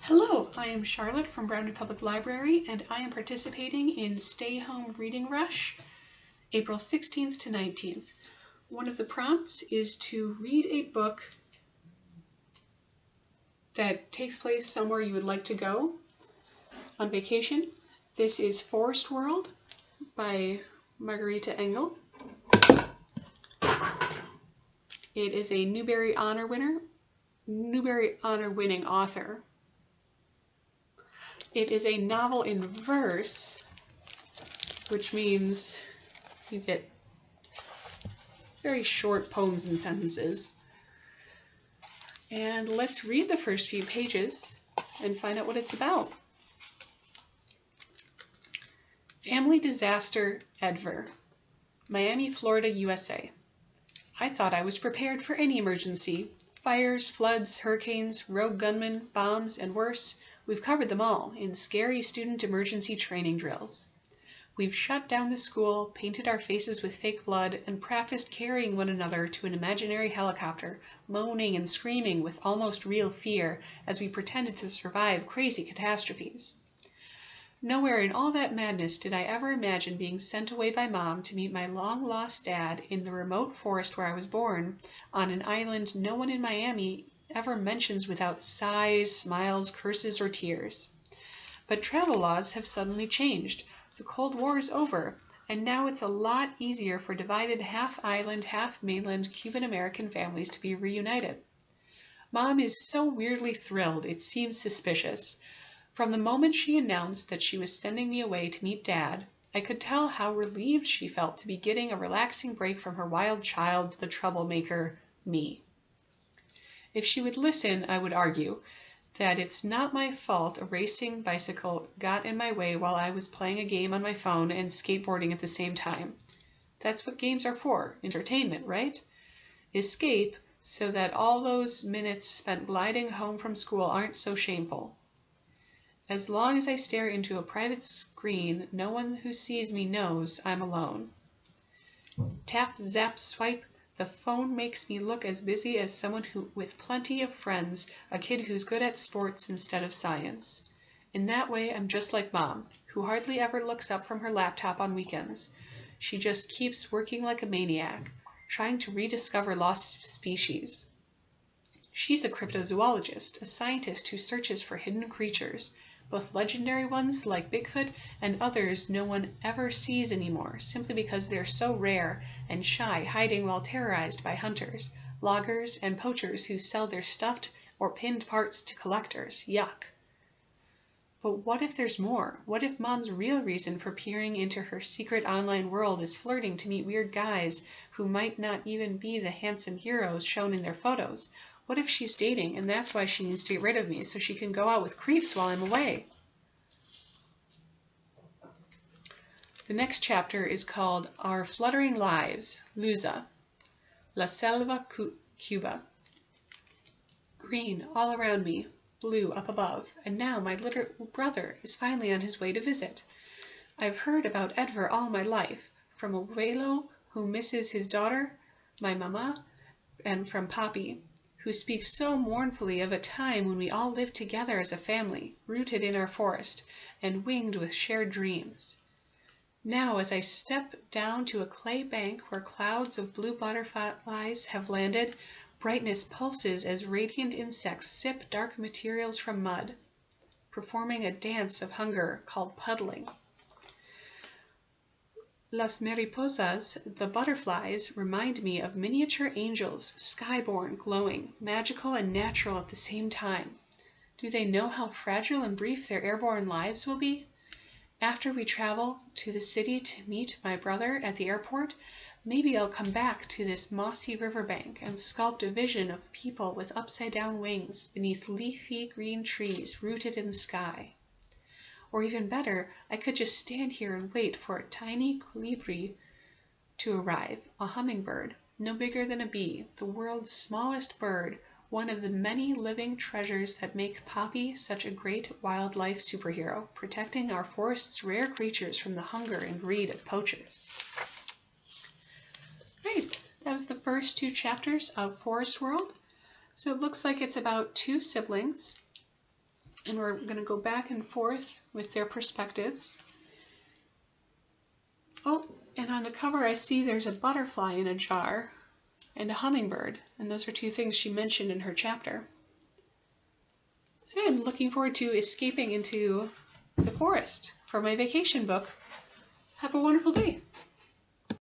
Hello, I am Charlotte from Browning Public Library, and I am participating in Stay Home Reading Rush, April 16th to 19th. One of the prompts is to read a book that takes place somewhere you would like to go on vacation. This is Forest World by Margarita Engel. It is a Newbery Honor winning author. It is a novel in verse, which means you get very short poems and sentences. And let's read the first few pages and find out what it's about. Family Disaster, Edvar. Miami, Florida, USA. I thought I was prepared for any emergency. Fires, floods, hurricanes, rogue gunmen, bombs, and worse. We've covered them all in scary student emergency training drills. We've shut down the school, painted our faces with fake blood, and practiced carrying one another to an imaginary helicopter, moaning and screaming with almost real fear as we pretended to survive crazy catastrophes. Nowhere in all that madness did I ever imagine being sent away by Mom to meet my long-lost dad in the remote forest where I was born, on an island no one in Miami ever mentions without sighs, smiles, curses, or tears. But travel laws have suddenly changed. The Cold War is over, and now it's a lot easier for divided half-island, half-mainland Cuban-American families to be reunited. Mom is so weirdly thrilled, it seems suspicious. From the moment she announced that she was sending me away to meet Dad, I could tell how relieved she felt to be getting a relaxing break from her wild child, the troublemaker, me. If she would listen, I would argue that it's not my fault a racing bicycle got in my way while I was playing a game on my phone and skateboarding at the same time. That's what games are for, entertainment, right? Escape so that all those minutes spent gliding home from school aren't so shameful. As long as I stare into a private screen, no one who sees me knows I'm alone. Tap, zap, swipe. The phone makes me look as busy as someone with plenty of friends, a kid who's good at sports instead of science. In that way, I'm just like Mom, who hardly ever looks up from her laptop on weekends. She just keeps working like a maniac, trying to rediscover lost species. She's a cryptozoologist, a scientist who searches for hidden creatures, both legendary ones like Bigfoot and others no one ever sees anymore simply because they're so rare and shy, hiding while terrorized by hunters, loggers, and poachers who sell their stuffed or pinned parts to collectors. Yuck. But what if there's more? What if Mom's real reason for peering into her secret online world is flirting to meet weird guys who might not even be the handsome heroes shown in their photos? What if she's dating and that's why she needs to get rid of me so she can go out with creeps while I'm away? The next chapter is called Our Fluttering Lives, Luza. La Selva, Cuba. Green all around me, blue up above, and now my little brother is finally on his way to visit. I've heard about Edvar all my life, from Abuelo, who misses his daughter, my mama, and from Papi, who speaks so mournfully of a time when we all lived together as a family, rooted in our forest, and winged with shared dreams. Now, as I step down to a clay bank where clouds of blue butterflies have landed, brightness pulses as radiant insects sip dark materials from mud, performing a dance of hunger called puddling. Las mariposas, the butterflies, remind me of miniature angels, skyborn, glowing, magical and natural at the same time. Do they know how fragile and brief their airborne lives will be? After we travel to the city to meet my brother at the airport, maybe I'll come back to this mossy riverbank and sculpt a vision of people with upside-down wings beneath leafy green trees rooted in the sky. Or even better, I could just stand here and wait for a tiny colibri to arrive, a hummingbird, no bigger than a bee, the world's smallest bird, one of the many living treasures that make Papi such a great wildlife superhero, protecting our forest's rare creatures from the hunger and greed of poachers. Right, that was the first two chapters of Forest World. So it looks like it's about two siblings And we're going to go back and forth with their perspectives. Oh, and on the cover I see there's a butterfly in a jar and a hummingbird, and those are two things she mentioned in her chapter. So I'm looking forward to escaping into the forest for my vacation book. Have a wonderful day.